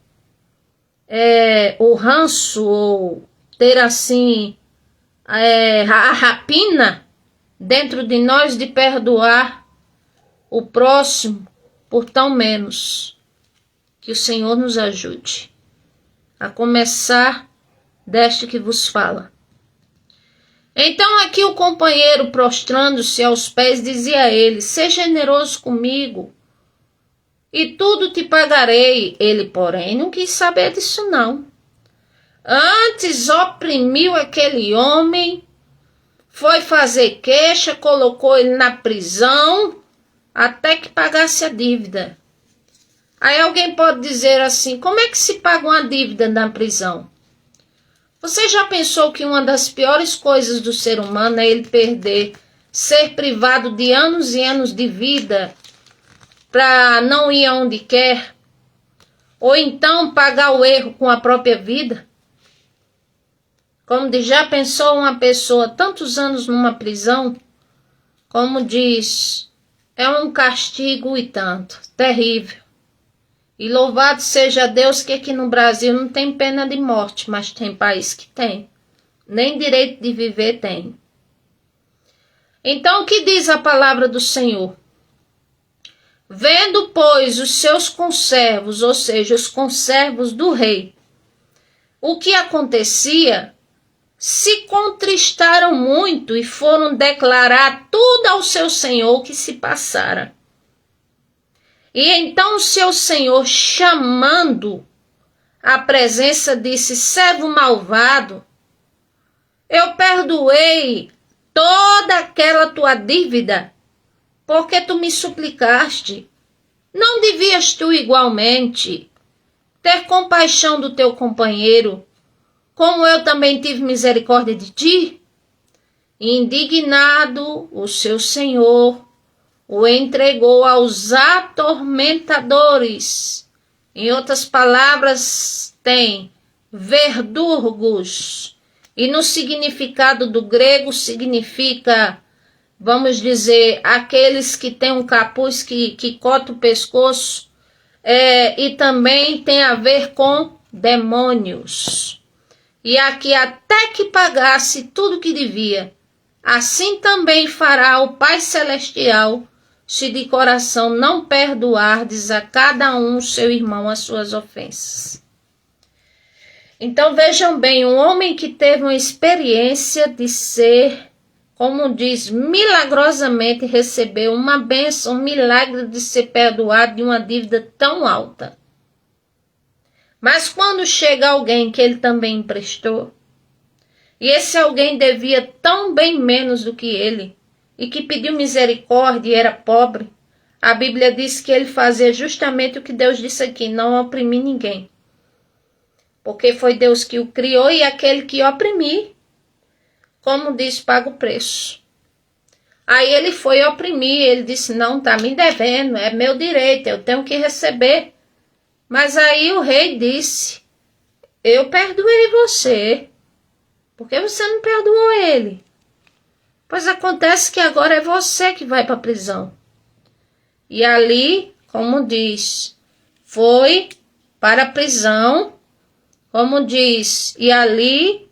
o ranço, ou ter assim, a rapina dentro de nós de perdoar o próximo por tão menos. Que o Senhor nos ajude. A começar deste que vos fala. Então aqui o companheiro, prostrando-se aos pés, dizia a ele: seja generoso comigo, e tudo te pagarei. Ele, porém, não quis saber disso não. Antes oprimiu aquele homem, foi fazer queixa, colocou ele na prisão, até que pagasse a dívida. Aí alguém pode dizer assim: como é que se paga uma dívida na prisão? Você já pensou que uma das piores coisas do ser humano é ele ser privado de anos e anos de vida para não ir aonde quer? Ou então pagar o erro com a própria vida? Como diz, já pensou uma pessoa tantos anos numa prisão? Como diz, é um castigo e tanto, terrível. E louvado seja Deus que aqui no Brasil não tem pena de morte, mas tem país que tem. Nem direito de viver tem. Então o que diz a palavra do Senhor? Vendo, pois, os seus conservos, ou seja, os conservos do rei, o que acontecia, se contristaram muito e foram declarar tudo ao seu senhor o que se passara. E então o seu senhor, chamando à presença, disse: servo malvado, eu perdoei toda aquela tua dívida, porque tu me suplicaste. Não devias tu igualmente ter compaixão do teu companheiro, como eu também tive misericórdia de ti? Indignado, o seu senhor o entregou aos atormentadores. Em outras palavras, tem verdurgos. E no significado do grego significa, vamos dizer, aqueles que têm um capuz que corta o pescoço, e também tem a ver com demônios. E aqui até que pagasse tudo que devia, assim também fará o Pai Celestial, se de coração não perdoardes a cada um seu irmão as suas ofensas. Então vejam bem, um homem que teve uma experiência de ser, como diz, milagrosamente recebeu uma bênção, um milagre de ser perdoado de uma dívida tão alta. Mas quando chega alguém que ele também emprestou, e esse alguém devia tão bem menos do que ele, e que pediu misericórdia e era pobre, a Bíblia diz que ele fazia justamente o que Deus disse aqui: não oprimir ninguém. Porque foi Deus que o criou e aquele que oprimir, como diz, paga o preço. Aí ele foi oprimir, ele disse: não, tá me devendo, é meu direito, eu tenho que receber. Mas aí o rei disse: eu perdoei você, porque você não perdoou ele. Pois acontece que agora é você que vai para a prisão. E ali, como diz, foi para a prisão, como diz, e ali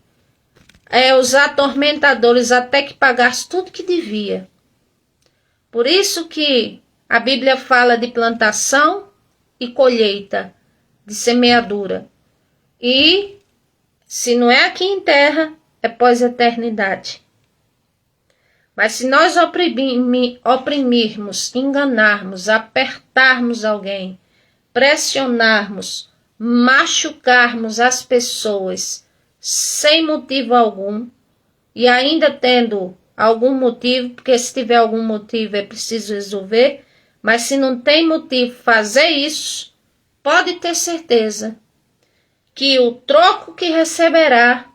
os atormentadores até que pagasse tudo que devia. Por isso que a Bíblia fala de plantação e colheita, de semeadura. E se não é aqui em terra, é pós-eternidade. Mas se nós oprimirmos, enganarmos, apertarmos alguém, pressionarmos, machucarmos as pessoas sem motivo algum, e ainda tendo algum motivo, porque se tiver algum motivo é preciso resolver, mas se não tem motivo fazer isso, pode ter certeza que o troco que receberá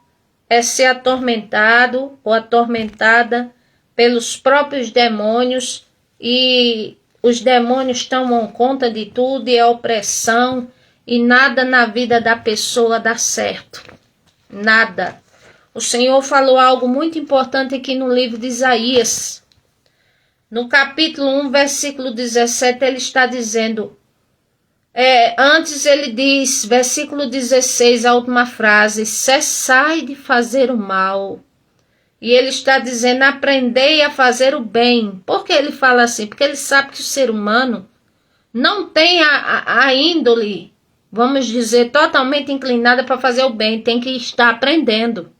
é ser atormentado ou atormentada pelos próprios demônios, e os demônios tomam conta de tudo e é opressão, e nada na vida da pessoa dá certo. Nada. O Senhor falou algo muito importante aqui no livro de Isaías. No capítulo 1, versículo 17, ele está dizendo, antes ele diz, versículo 16, a última frase: cessai de fazer o mal. E ele está dizendo: aprendei a fazer o bem. Por que ele fala assim? Porque ele sabe que o ser humano não tem a índole, vamos dizer, totalmente inclinada para fazer o bem. Tem que estar aprendendo.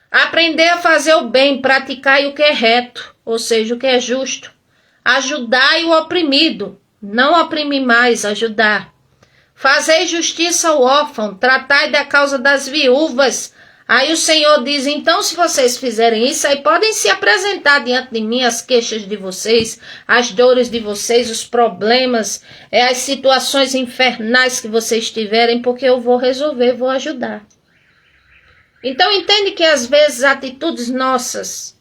Aprender a fazer o bem, praticar o que é reto, ou seja, o que é justo. Ajudai o oprimido, não oprimir mais, ajudar. Fazei justiça ao órfão, tratai da causa das viúvas. Aí o Senhor diz: então se vocês fizerem isso, aí podem se apresentar diante de mim as queixas de vocês, as dores de vocês, os problemas, as situações infernais que vocês tiverem, porque eu vou resolver, vou ajudar. Então entende que às vezes atitudes nossas,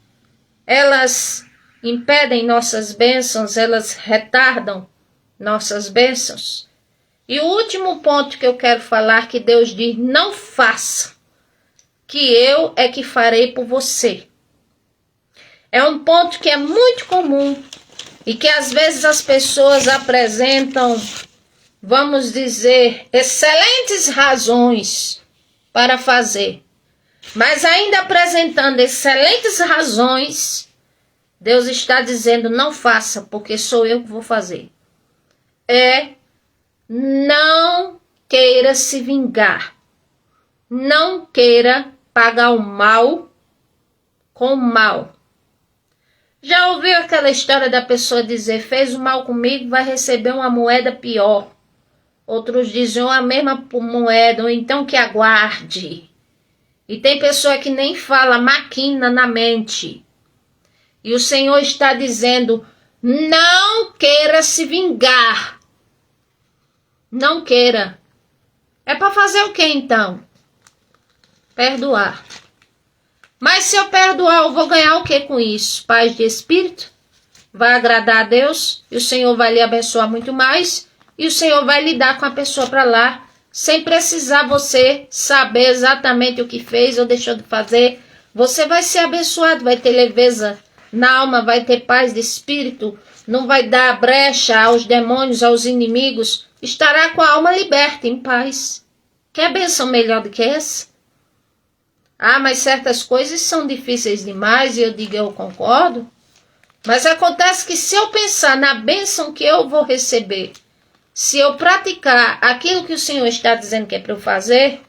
elas impedem nossas bênçãos, elas retardam nossas bênçãos. E o último ponto que eu quero falar, que Deus diz: não faça, que eu é que farei por você. É um ponto que é muito comum e que às vezes as pessoas apresentam, vamos dizer, excelentes razões para fazer. Mas ainda apresentando excelentes razões, Deus está dizendo, não faça, porque sou eu que vou fazer. Não queira se vingar. Não queira pagar o mal com o mal. Já ouviu aquela história da pessoa dizer, fez o mal comigo, vai receber uma moeda pior. Outros diziam a mesma moeda, ou então que aguarde. E tem pessoa que nem fala, maquina na mente. E o Senhor está dizendo, não queira se vingar. Não queira. É para fazer o que então? Perdoar. Mas se eu perdoar, eu vou ganhar o que com isso? Paz de espírito? Vai agradar a Deus? E o Senhor vai lhe abençoar muito mais? E o Senhor vai lidar com a pessoa para lá, sem precisar você saber exatamente o que fez ou deixou de fazer. Você vai ser abençoado, vai ter leveza na alma, vai ter paz de espírito, não vai dar brecha aos demônios, aos inimigos, estará com a alma liberta, em paz. Quer bênção melhor do que essa? Ah, mas certas coisas são difíceis demais, e eu digo, eu concordo. Mas acontece que se eu pensar na bênção que eu vou receber, se eu praticar aquilo que o Senhor está dizendo que é para eu fazer,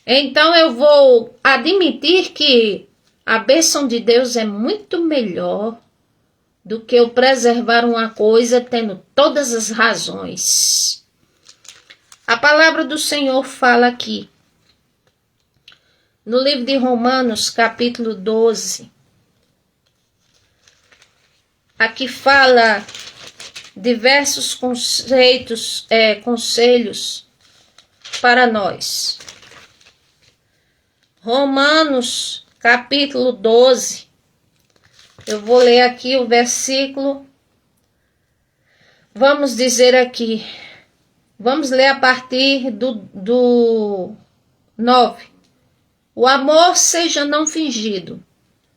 então eu vou admitir que a bênção de Deus é muito melhor do que eu preservar uma coisa tendo todas as razões. A palavra do Senhor fala aqui, no livro de Romanos, capítulo 12. Aqui fala diversos conselhos para nós. Romanos, capítulo 12. Eu vou ler aqui o versículo. Vamos dizer aqui. Vamos ler a partir do 9. O amor seja não fingido.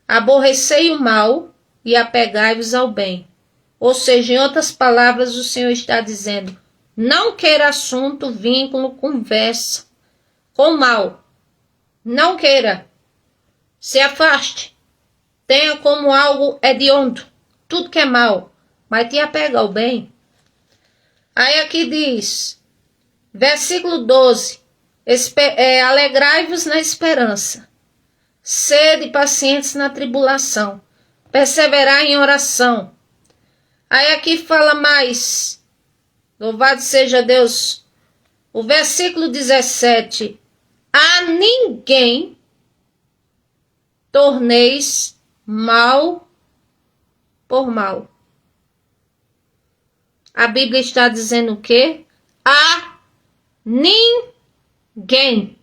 Aborrecei o mal e apegai-vos ao bem. Ou seja, em outras palavras, o Senhor está dizendo, não queira assunto, vínculo, conversa com o mal. Não queira. Se afaste. Tenha como algo hediondo. Tudo que é mal. Mas te apega ao bem. Aí aqui diz, versículo 12. Alegrai-vos na esperança. Sede pacientes na tribulação. Perseverai em oração. Aí aqui fala mais. Louvado seja Deus. O versículo 17. A ninguém torneis mal por mal. A Bíblia está dizendo o quê? A ninguém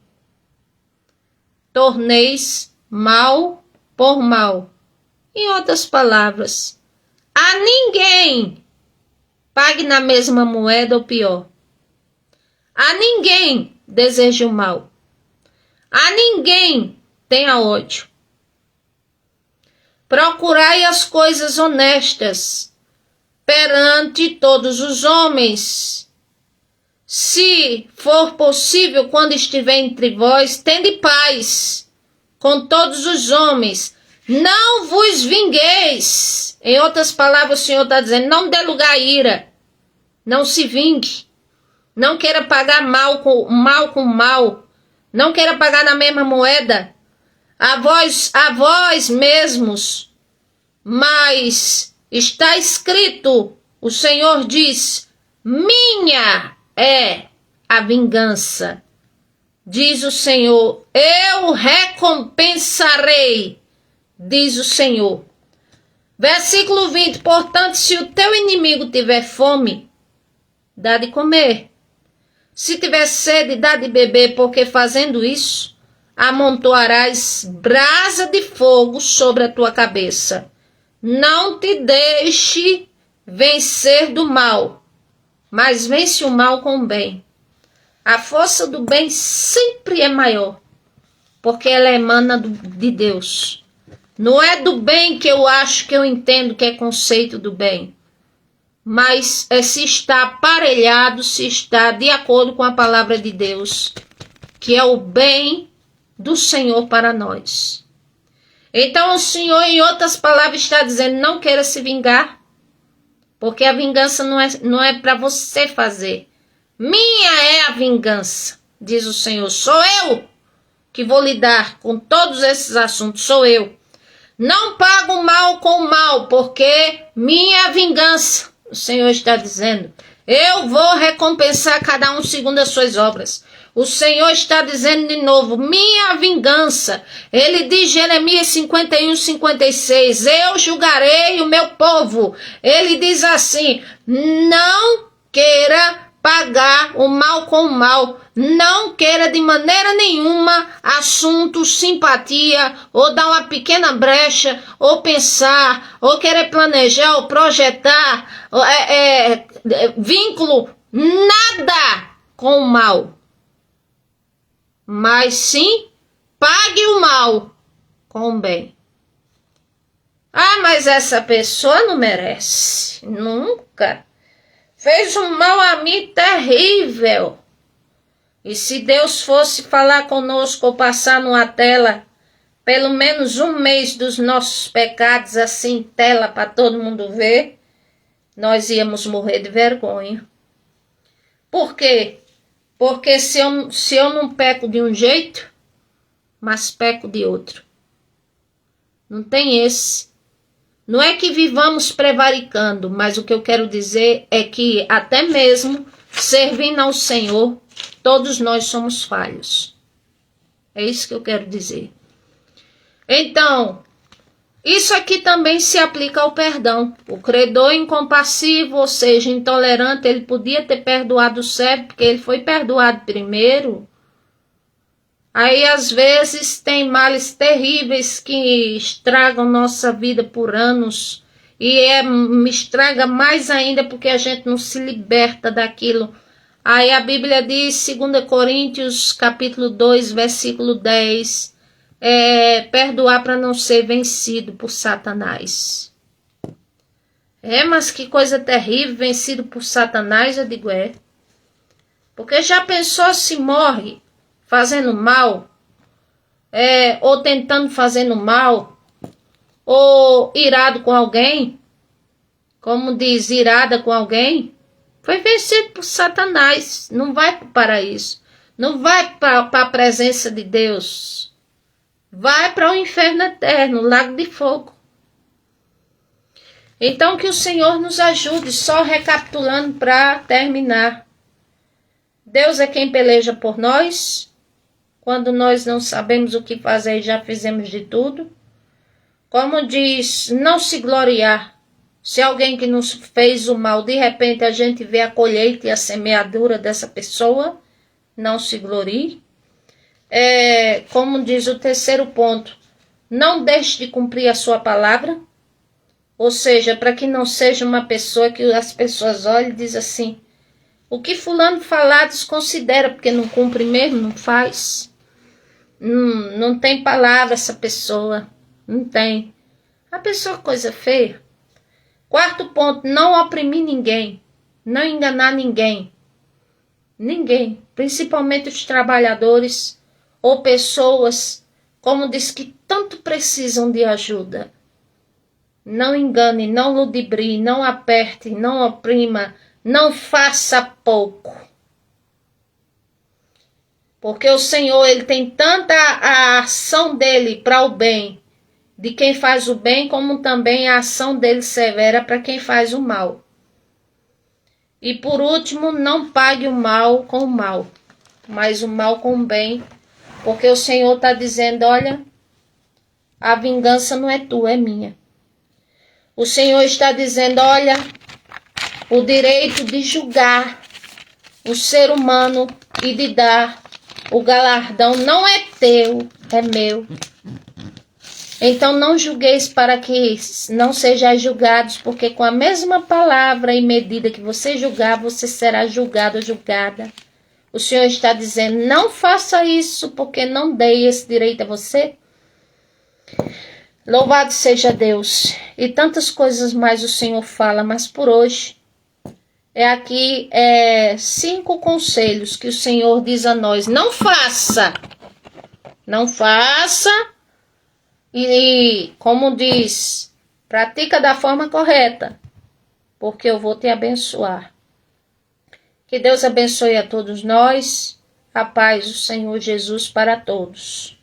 torneis mal por mal. Em outras palavras, a ninguém pague na mesma moeda ou pior. A ninguém deseje o mal. A ninguém tenha ódio. Procurai as coisas honestas perante todos os homens. Se for possível, quando estiver entre vós, tende paz com todos os homens. Não vos vingueis. Em outras palavras, o Senhor está dizendo, não dê lugar à ira. Não se vingue. Não queira pagar mal com mal. Não queira pagar na mesma moeda. A vós mesmos. Mas está escrito, o Senhor diz, minha é a vingança. Diz o Senhor, eu recompensarei, diz o Senhor. Versículo 20, portanto, se o teu inimigo tiver fome, dá de comer. Se tiver sede, dá de beber, porque fazendo isso, amontoarás brasa de fogo sobre a tua cabeça. Não te deixe vencer do mal, mas vence o mal com o bem. A força do bem sempre é maior, porque ela emana de Deus. Não é do bem que eu acho, que eu entendo que é conceito do bem. mas se está aparelhado, se está de acordo com a palavra de Deus, que é o bem do Senhor para nós. Então o Senhor, em outras palavras, está dizendo, não queira se vingar, porque a vingança não é para você fazer. Minha é a vingança, diz o Senhor. Sou eu que vou lidar com todos esses assuntos, sou eu. Não pago mal com mal, porque minha é a vingança, o Senhor está dizendo. Eu vou recompensar cada um segundo as suas obras. O Senhor está dizendo de novo, minha vingança. Ele diz, Jeremias 51, 56, eu julgarei o meu povo. Ele diz assim, não queira pagar o mal com o mal. Não queira de maneira nenhuma assunto, simpatia, ou dar uma pequena brecha, ou pensar, ou querer planejar, ou projetar, vínculo, nada com o mal. Mas sim, pague o mal com o bem. Ah, mas essa pessoa não merece. Nunca. Fez um mal a mim terrível. E se Deus fosse falar conosco ou passar numa tela, pelo menos um mês dos nossos pecados, assim, tela para todo mundo ver, nós íamos morrer de vergonha. Por quê? Porque se eu não peco de um jeito, mas peco de outro. Não tem esse. Não é que vivamos prevaricando, mas o que eu quero dizer é que até mesmo servindo ao Senhor, todos nós somos falhos. É isso que eu quero dizer. Então, isso aqui também se aplica ao perdão. O credor incompassivo, ou seja, intolerante, ele podia ter perdoado o servo, porque ele foi perdoado primeiro. Aí, às vezes, tem males terríveis que estragam nossa vida por anos. E me estraga mais ainda porque a gente não se liberta daquilo. Aí a Bíblia diz, 2 Coríntios, capítulo 2, versículo 10, perdoar para não ser vencido por Satanás. Mas que coisa terrível, vencido por Satanás, eu digo Porque já pensou se morre fazendo mal, ou tentando fazendo mal, ou irado com alguém, como diz, irada com alguém? Foi vencido por Satanás, não vai para o paraíso, não vai para a presença de Deus, vai para o inferno eterno, o lago de fogo. Então que o Senhor nos ajude, só recapitulando para terminar. Deus é quem peleja por nós, quando nós não sabemos o que fazer e já fizemos de tudo. Como diz, não se gloriar. Se alguém que nos fez o mal, de repente a gente vê a colheita e a semeadura dessa pessoa, não se glorie. Como diz o terceiro ponto, não deixe de cumprir a sua palavra. Ou seja, para que não seja uma pessoa que as pessoas olhem e dizem assim, o que fulano falar desconsidera, porque não cumpre mesmo, não faz. Não tem palavra essa pessoa, não tem. A pessoa coisa feia. Quarto ponto, não oprimir ninguém, não enganar ninguém. Ninguém, principalmente os trabalhadores ou pessoas, como diz, que tanto precisam de ajuda. Não engane, não ludibrie, não aperte, não oprima, não faça pouco. Porque o Senhor, ele tem tanta a ação dele para o bem, de quem faz o bem, como também a ação dele severa para quem faz o mal. E por último, não pague o mal com o mal, mas o mal com o bem, porque o Senhor está dizendo, olha, a vingança não é tua, é minha. O Senhor está dizendo, olha, o direito de julgar o ser humano e de dar o galardão não é teu, é meu. Então não julgueis para que não sejais julgados, porque com a mesma palavra e medida que você julgar, você será julgado ou julgada. O Senhor está dizendo, não faça isso, porque não dei esse direito a você. Louvado seja Deus. E tantas coisas mais o Senhor fala, mas por hoje aqui 5 conselhos que o Senhor diz a nós. Não faça. Não faça. E como diz, pratica da forma correta, porque eu vou te abençoar. Que Deus abençoe a todos nós. A paz do Senhor Jesus para todos.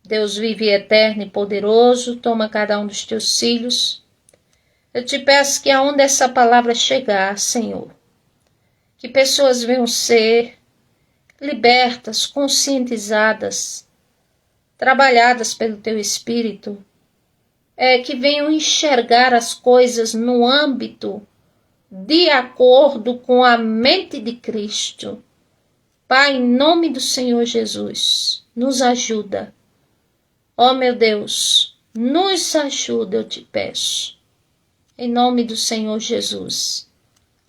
Deus vive eterno e poderoso. Toma cada um dos teus filhos. Eu te peço que aonde essa palavra chegar, Senhor, que pessoas venham ser libertas, conscientizadas, trabalhadas pelo teu Espírito, que venham enxergar as coisas no âmbito de acordo com a mente de Cristo. Pai, em nome do Senhor Jesus, nos ajuda. Ó meu Deus, nos ajuda, eu te peço. Em nome do Senhor Jesus.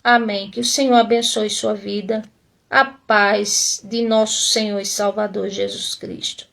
Amém. Que o Senhor abençoe sua vida. A paz de nosso Senhor e Salvador Jesus Cristo.